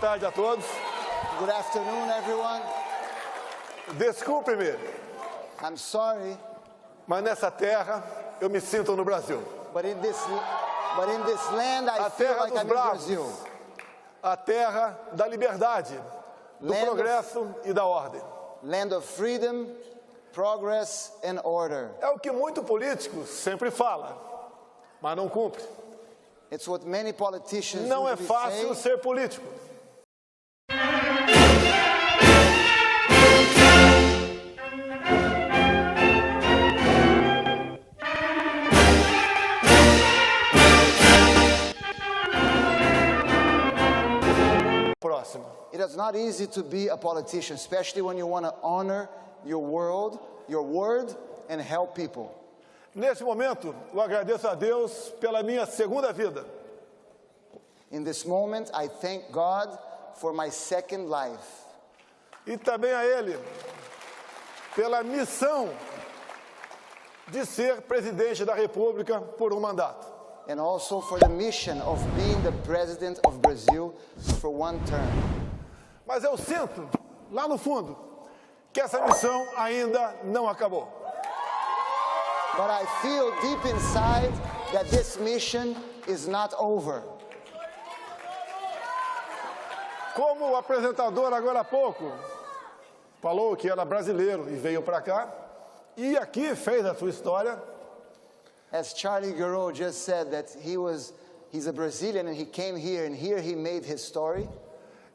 tarde a todos. Good afternoon, everyone. Desculpe-me, I'm sorry, mas nessa terra eu me sinto no Brasil. but in this land, I A feel terra like dos I'm in bravos, Brazil. a terra da liberdade, do Land of- progresso e da ordem. Land of freedom, progress, and order. É o que muito político sempre fala, mas não cumpre. It's what many politicians Não é usually fácil say. ser político. Próximo. It is not easy to be a politician, especially when you want to honor your word, and help people. Nesse momento, eu agradeço a Deus pela minha segunda vida. In this moment, I thank God for my second life. E também a Ele pela missão de ser presidente da República por mandato. And also for the mission of being the president of Brazil for one term. Mas eu sinto, lá no fundo, que essa missão ainda não acabou. But I feel deep inside that this mission is not over. Como o apresentador agora há pouco falou que era brasileiro e veio para cá, e aqui fez a sua história, As 𝗖𝗂𝗶𝗀𝗀 just said that he's a Brazilian and he came here and here he made his story.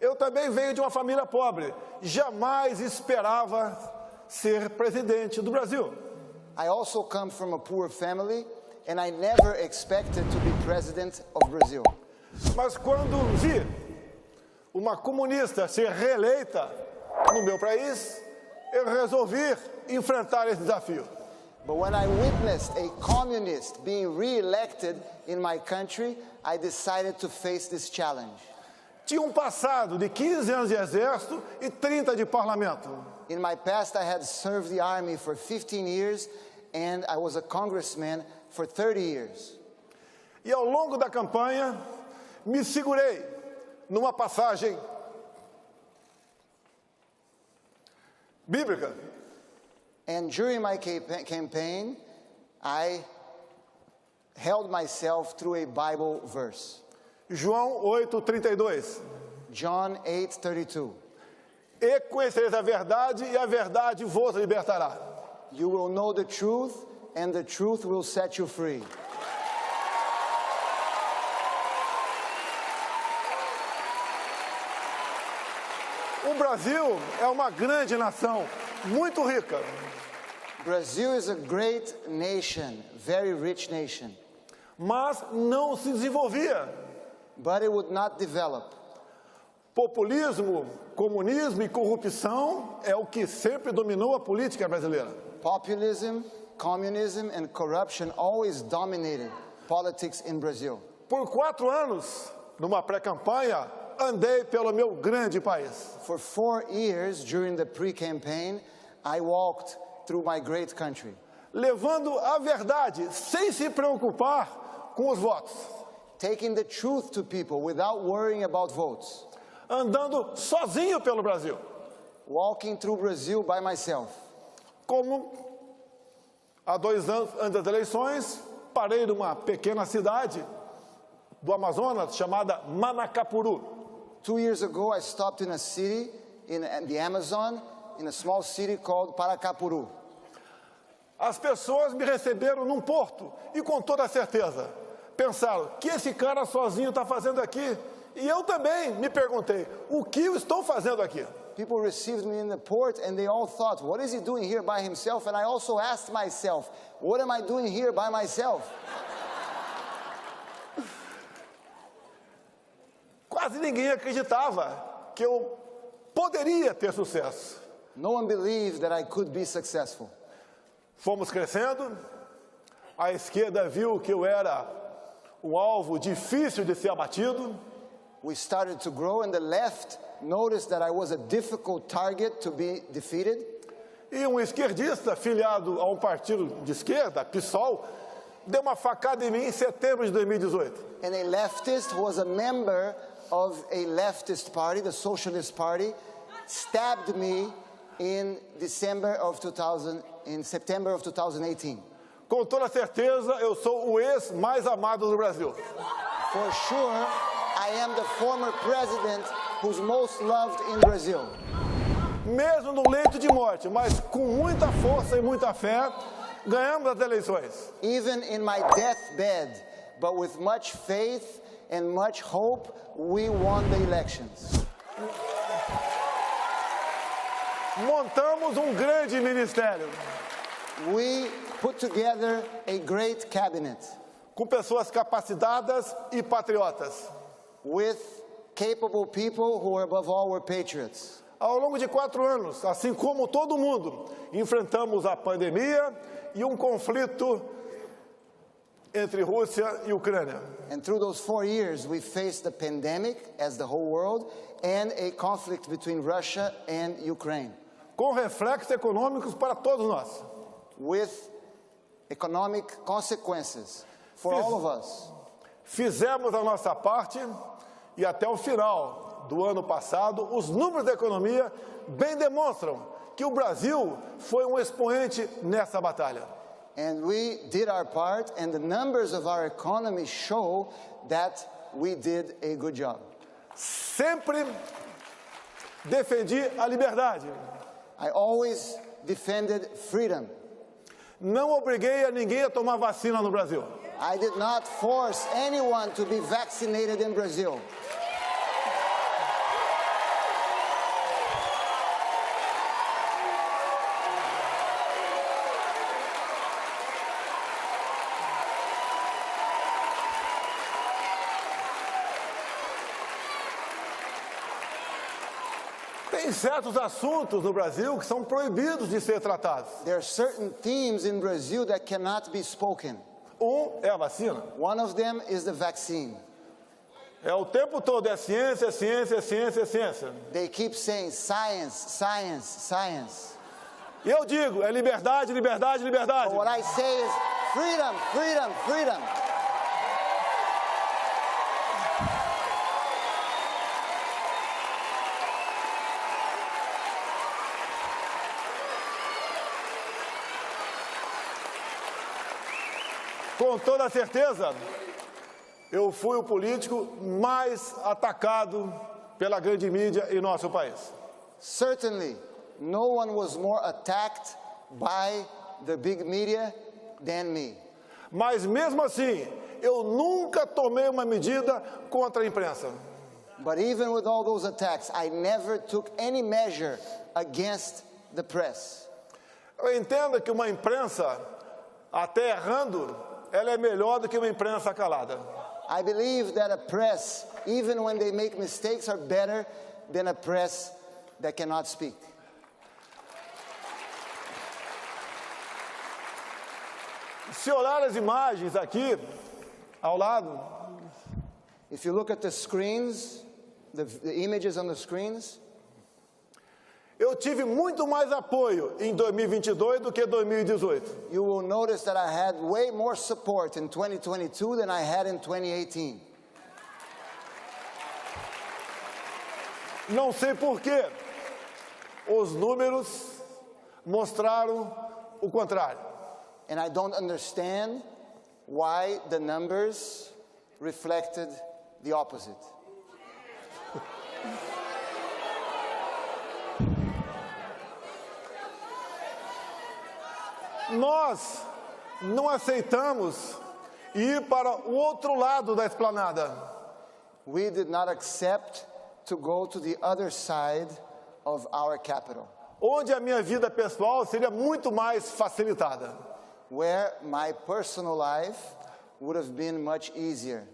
eu também venho de uma família pobre, jamais esperava ser presidente do Brasil. I also come from a poor family and I never expected to be president of Brazil. Mas quando vi uma comunista ser reeleita no meu país, eu resolvi enfrentar esse desafio. But when I witnessed a communist being re-elected in my country, I decided to face this challenge. Tinha um passado de 15 anos de exército e 30 de parlamento. In my past, I had served the army for 15 years and I was a congressman for 30 years. E ao longo da campanha, me segurei numa passagem bíblica. And during my campaign, I held myself through a Bible verse. João 8:32. John 8:32. E conhecereis a verdade, e a verdade vos libertará. You will know the truth, and the truth will set you free. O Brasil é uma grande nação, muito rica. Brazil is a great nation, very rich nation, Mas não se desenvolvia. but it would not develop. Populismo, comunismo e corrupção é o que sempre dominou a política brasileira. Populism, communism, and corruption always dominated politics in Brazil. Por 4 anos, numa pré-campanha, andei pelo meu grande país. For 4 years during the pre-campaign, I walked through my great country, Levando a verdade, sem se preocupar com os votos. taking the truth to people without worrying about votes, Andando sozinho pelo Brasil. walking through Brazil by myself. Como há 2 anos antes das eleições, parei numa pequena cidade do Amazonas chamada Manacapuru. 2 years ago, I stopped in a city in the Amazon, in a small city called Paracapuru. As pessoas me receberam num porto e com toda certeza pensaram, o que esse cara sozinho está fazendo aqui? E eu também me perguntei, o que eu estou fazendo aqui? People received me in the port and they all thought, what is he doing here by himself? And I also asked myself, what am I doing here by myself? Quase ninguém acreditava que eu poderia ter sucesso. No one believed that I could be successful. Fomos crescendo, a esquerda viu que eu era um alvo difícil de ser abatido, We started to grow and the left noticed that I was a difficult target to be defeated. e um esquerdista filiado a um partido de esquerda, PSOL, deu uma facada em mim em setembro de 2018. And a leftist who was a member of a leftist party, the Socialist Party, stabbed me in September of 2018. Com toda certeza, eu sou o ex mais amado do Brasil. For sure, I am the former president who's most loved in Brazil. Mesmo no leito de morte, mas com muita força e muita fé, ganhamos as eleições. Even in my deathbed, but with much faith and much hope, we won the elections. Montamos um grande ministério. We put together a great cabinet. Com pessoas capacitadas e patriotas. With capable people who, above all, were patriots. Ao longo de 4 anos, assim como todo mundo, enfrentamos a pandemia e um conflito entre Rússia e Ucrânia. And through those 4 years, we faced the pandemic as the whole world and a conflict between Russia and Ukraine. Com reflexos econômicos para todos nós. With economic consequences for all of us. Fizemos a nossa parte e até o final do ano passado, os números da economia bem demonstram que o Brasil foi um expoente nessa batalha. And we did our part, and the numbers of our economy show that we did a good job. Sempre defendi a liberdade. I always defended freedom. Não obriguei a ninguém a tomar vacina no Brasil. I did not force anyone to be vaccinated in Brazil. Tem certos assuntos no Brasil que são proibidos de ser tratados. There are certain themes in Brazil that cannot be spoken. É a vacina. One of them is the vaccine. É o tempo todo, é ciência, ciência, ciência, ciência. They keep saying science, science, science. E eu digo, é liberdade, liberdade, liberdade. But what I say is freedom, freedom, freedom. Com toda certeza, eu fui o político mais atacado pela grande mídia em nosso país. Certainly, no one was more attacked by the big media than me. Mas mesmo assim, eu nunca tomei uma medida contra a imprensa. But even with all those attacks, I never took any measure against the press. Eu entendo que uma imprensa, até errando, ela é melhor do que uma imprensa calada. I believe that a press, even when they make mistakes, are better than a press that cannot speak. Se olhar as imagens aqui, ao lado, if you look at the screens, the images on the screens, eu tive muito mais apoio em 2022 do que 2018. you will notice that I had way more support in 2022 than I had in 2018. Não sei por quê. Os números mostraram o contrário. And I don't understand why the numbers reflected the opposite. Nós não aceitamos ir para o outro lado da esplanada. We did not accept to go to the other side of our capital, Onde a minha vida pessoal seria muito mais facilitada. where my personal life would have been much easier.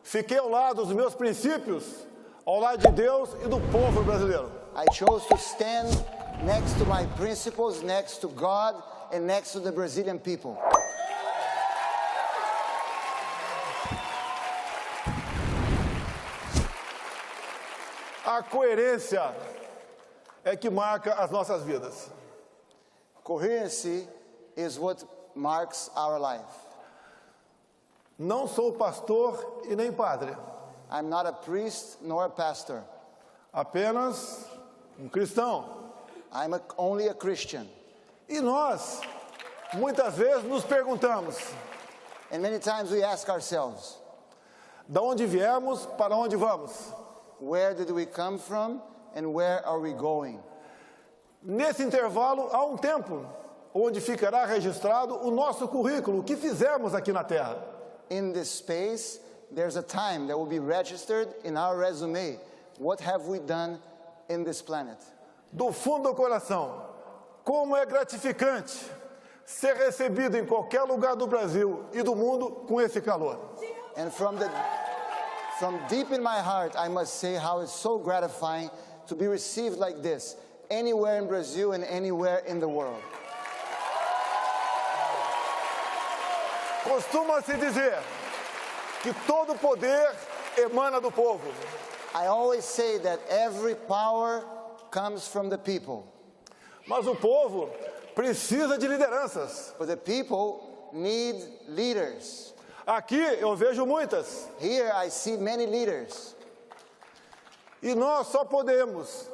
Fiquei ao lado dos meus princípios, ao lado de Deus e do povo brasileiro. I chose to stand next to my principles, next to God, and next to the Brazilian people. A coerência é que marca as nossas vidas. Coherency is what marks our life. Não sou pastor e nem padre. I'm not a priest nor a pastor. Apenas cristão. I'm only a Christian. E nós, muitas vezes, nos perguntamos, And many times we ask ourselves, da onde viemos, para onde vamos? where did we come from and where are we going? Nesse intervalo, há tempo onde ficará registrado o nosso currículo, o que fizemos aqui na Terra. In this space, there's a time that will be registered in our resume. What have we done in this planet? Do fundo do coração, como é gratificante ser recebido em qualquer lugar do Brasil e do mundo com esse calor. And from deep in my heart, I must say how it's so gratifying to be received like this, anywhere in Brazil and anywhere in the world. Costuma-se dizer que todo poder emana do povo. I always say that every power comes from the people. Mas o povo precisa de lideranças. But the people need leaders. Aqui eu vejo muitas. Here I see many leaders. E nós só podemos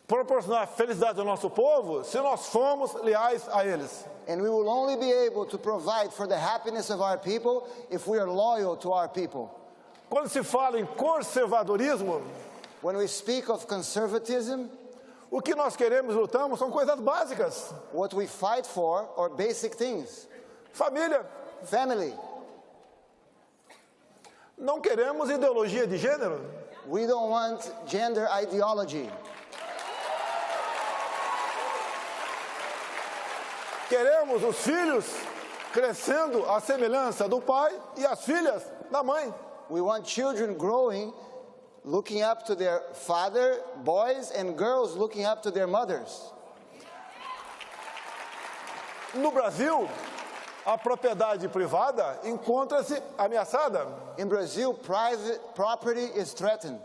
proporcionar felicidade ao nosso povo se nós formos leais a eles. And we will only be able to provide for the happiness of our people if we are loyal to our people. Quando se fala em conservadorismo, When we speak of conservatism, o que nós queremos e lutamos são coisas básicas. what we fight for are basic things. Família. Family. Não queremos ideologia de gênero. We don't want gender ideology. Queremos os filhos crescendo à semelhança do pai e as filhas da mãe. We want children growing, looking up to their father, boys and girls looking up to their mothers. No Brasil, a propriedade privada encontra-se ameaçada. In Brazil, private property is threatened.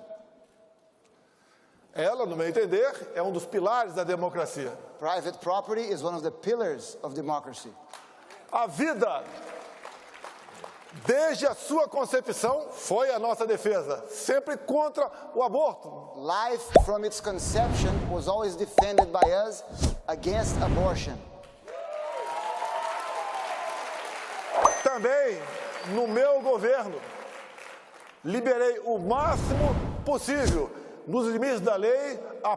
Ela, no meu entender, é dos pilares da democracia. Private property is one of the pillars of democracy. A vida, desde a sua concepção, foi a nossa defesa, sempre contra o aborto. Life from its conception was always defended by us against abortion. Também, no meu governo, liberei o máximo possível, nos limites da lei, a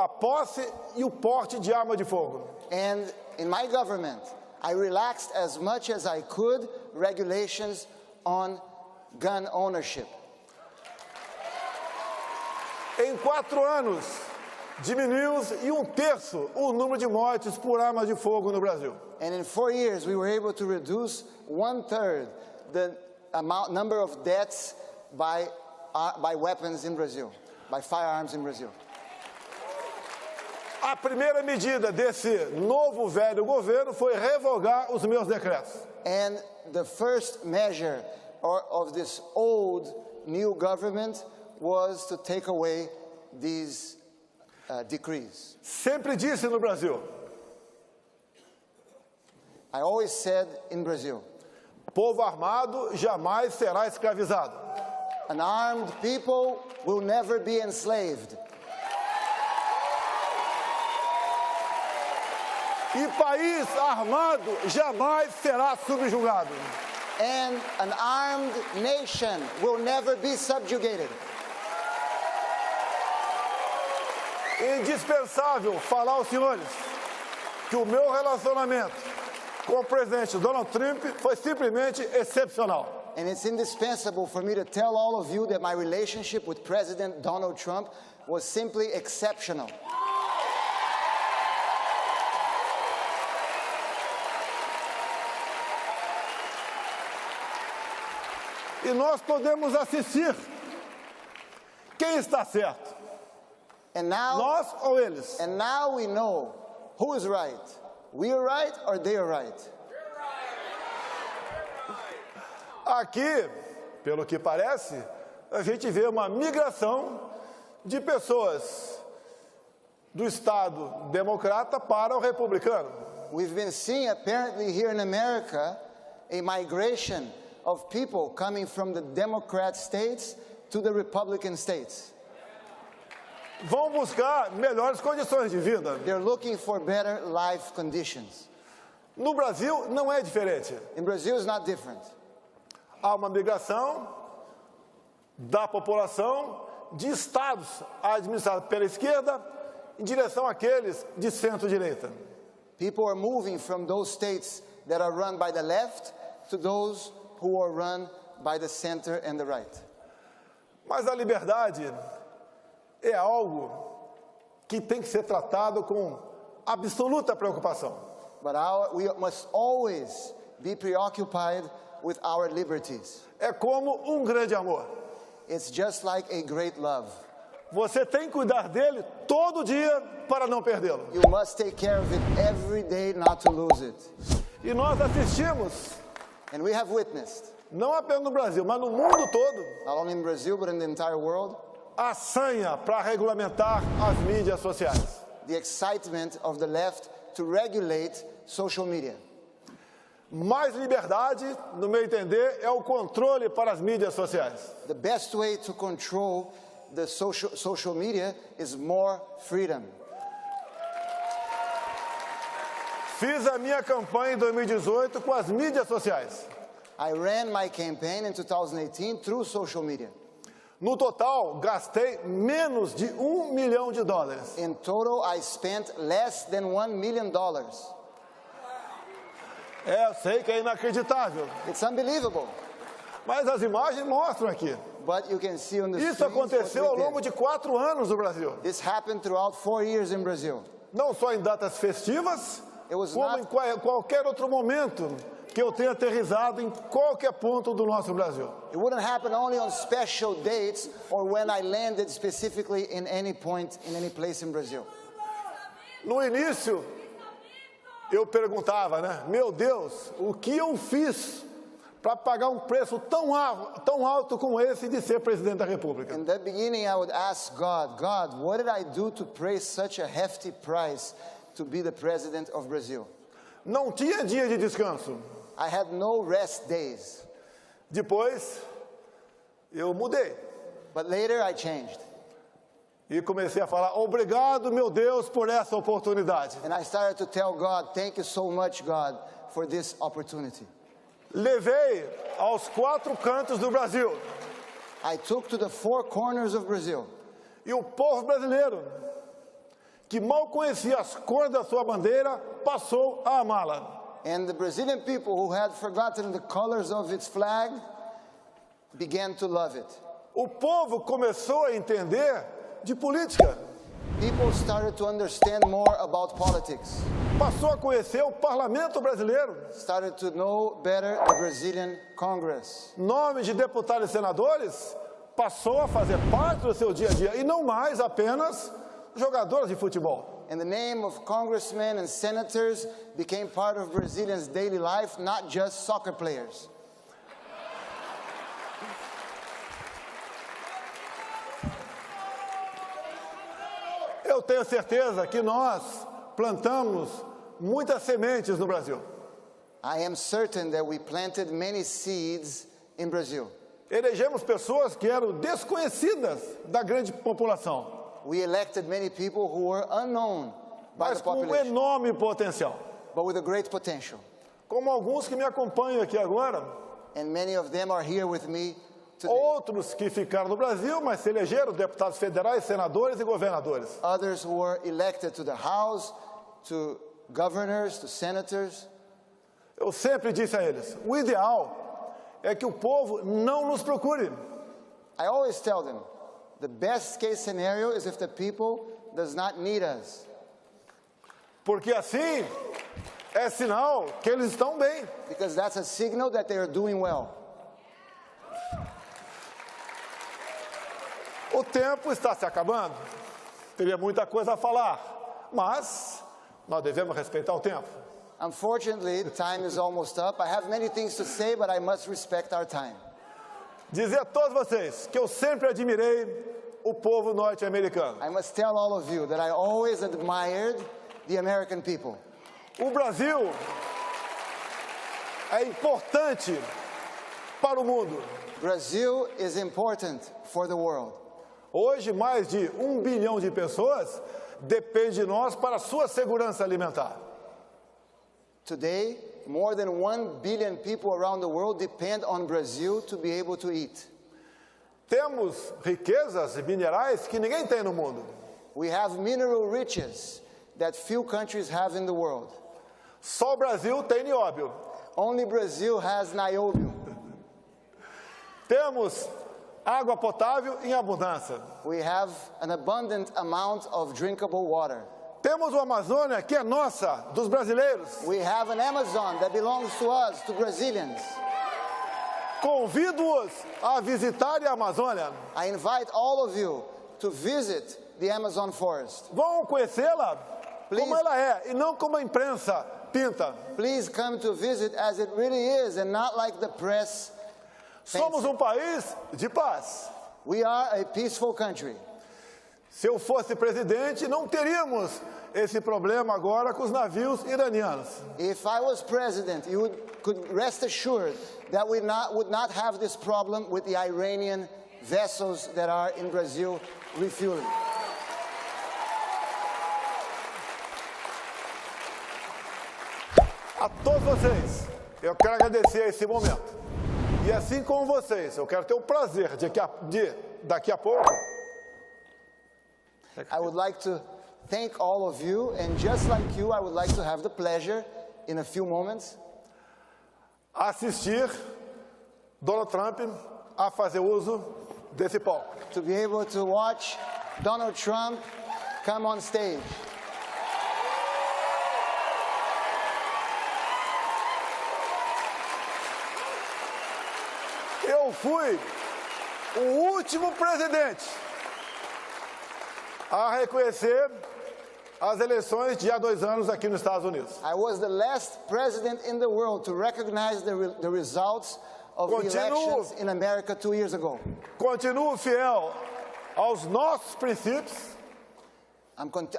posse e o porte de arma de fogo. And in my government, I relaxed as much as I could regulations on gun ownership. Em 4 anos, diminuiu-se em 1/3 o número de mortes por armas de fogo no Brasil. And in 4 years, we were able to reduce 1/3 the number of deaths by weapons in Brazil, by firearms in Brazil. A primeira medida desse novo velho governo foi revogar os meus decretos. And the first measure of this old new government was to take away these decrees. Sempre disse no Brasil, I always said in Brazil, povo armado jamais será escravizado. an armed people will never be enslaved. E país armado jamais será subjugado. And an armed nation will never be subjugated. É indispensável falar aos senhores que o meu relacionamento com o presidente Donald Trump foi simplesmente excepcional. And it's indispensable for me to tell all of you that my relationship with President Donald Trump was simply exceptional. E nós podemos assistir quem está certo, And now, nós ou eles. and now we know who is right. We are right or they are right. Aqui, pelo que parece, a gente vê uma migração de pessoas do Estado democrata para o republicano. We've been seeing apparently here in America a migration of people coming from the Democrat states to the Republican states. Vão buscar melhores condições de vida. They're looking for better life conditions. No Brasil não é diferente. In Brazil, it's not different. Há uma migração da população de estados administrados pela esquerda em direção àqueles de centro-direita. People are moving from those states that are run by the left to those who are run by the center and the right. Mas a liberdade é algo que tem que ser tratado com absoluta preocupação. But we must always be preoccupied with our liberties. É como um grande amor. It's just like a great love. Você tem que cuidar dele todo dia para não perdê-lo. You must take care of it every day not to lose it. E nós assistimos, And we have witnessed, não apenas no Brasil, mas no mundo todo, not only in Brazil but in the entire world, a sanha para regulamentar as mídias sociais. the excitement of the left to regulate social media. Mais liberdade, no meu entender, é o controle para as mídias sociais. The best way to control the social media is more freedom. Fiz a minha campanha em 2018 com as mídias sociais. I ran my campaign in 2018 through social media. No total, gastei menos de $1 milhão. In total, I spent less than $1 million. Eu sei que é inacreditável, It's unbelievable. mas as imagens mostram aqui. But you can see on the Isso screens what aconteceu ao we longo did. de 4 anos no Brasil. This happened throughout 4 years in Brazil. Não só em datas festivas, It was como not- em qualquer outro momento que eu tenha aterrissado em qualquer ponto do nosso Brasil. It wouldn't happen only on special dates or when I landed specifically in any point, in any place in Brazil. No início, eu perguntava, né? Meu Deus, o que eu fiz para pagar um preço tão alto como esse de ser presidente da República? In the beginning, I would ask God, what did I do to pay such a hefty price to be the president of Brazil? Não tinha dia de descanso. I had no rest days. Depois, eu mudei But later, I changed. e comecei a falar, obrigado, meu Deus, por essa oportunidade. And I started to tell God, thank you so much, God, for this opportunity. Levei aos 4 cantos do Brasil. I took to the 4 corners of Brazil. E o povo brasileiro, que mal conhecia as cores da sua bandeira, passou a amá-la. And the Brazilian people who had forgotten the colors of its flag began to love it. O povo começou a entender de política. People started to understand more about politics, Passou a conhecer o parlamento brasileiro. started to know better the Brazilian Congress. Nome de deputados e senadores passou a fazer parte do seu dia a dia e não mais apenas jogadores de futebol. And the name of congressmen and senators became part of Brazilians' daily life, not just soccer players. Eu tenho certeza que nós plantamos muitas sementes no Brasil. I am certain that we planted many seeds in Brazil. Elegemos pessoas que eram desconhecidas da grande população, We elected many people who were unknown by mas the com um population, enorme potencial. but with a great potential. Como alguns que me acompanham aqui agora, And many of them are here with me today. outros que ficaram no Brasil, mas se elegeram deputados federais, senadores e governadores. Others who were elected to the House, to governors, to senators. Eu sempre disse a eles, o ideal é que o povo não nos procure. I always tell them, the best case scenario is if the people does not need us. Porque assim é sinal que eles estão bem. Because that's a signal that they are doing well. O tempo está se acabando. Teria muita coisa a falar, mas nós devemos respeitar o tempo. Unfortunately, the time is almost up. I have many things to say, but I must respect our time. Dizer a todos vocês que eu sempre admirei o povo norte-americano. I must tell all of you that I always admired the American people. O Brasil é importante para o mundo. Brazil is important for the world. Hoje, mais de 1 bilhão de pessoas dependem de nós para a sua segurança alimentar. Today, more than 1 billion people around the world depend on Brazil to be able to eat. Temos riquezas minerais que ninguém tem no mundo. We have mineral riches that few countries have in the world. Só o Brasil tem nióbio. Only Brazil has niobium. Temos água potável em abundância. We have an abundant amount of drinkable water. Temos uma Amazônia que é nossa, dos brasileiros. We have an Amazon that belongs to us, to Brazilians. Convido-os a visitarem a Amazônia. I invite all of you to visit the Amazon forest. Vão conhecê-la Please. como ela é e não como a imprensa pinta. Please come to visit as it really is and not like the press. Somos um país de paz. We are a peaceful country. Se eu fosse presidente, não teríamos esse problema agora com os navios iranianos. If I was president, you could rest assured that we would not have this problem with the Iranian vessels that are in Brazil refueling. A todos vocês, eu quero agradecer esse momento. E assim como vocês, eu quero ter o prazer de daqui a pouco. I would like to thank all of you, and just like you, I would like to have the pleasure, in a few moments, assistir Donald Trump a fazer uso desse palco. to be able to watch Donald Trump come on stage. Eu fui o último presidente a reconhecer as eleições de há 2 anos aqui nos Estados Unidos. I was the last president in the world to recognize the results of the elections in America 2 years ago. Continuo fiel aos nossos princípios,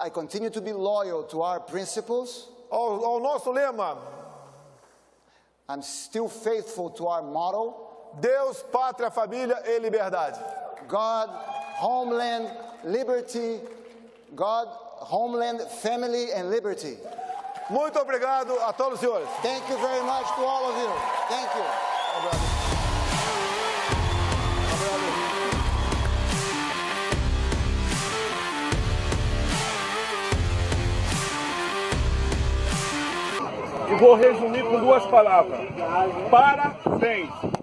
I continue to be loyal to our principles. ao nosso lema: I'm still faithful to our motto: Deus, Pátria, Família e Liberdade. God, homeland, liberty. God, homeland, family, and liberty. Muito obrigado a todos os senhores. Thank you very much to all of you. Thank you. E vou resumir com 2 palavras. Parabéns!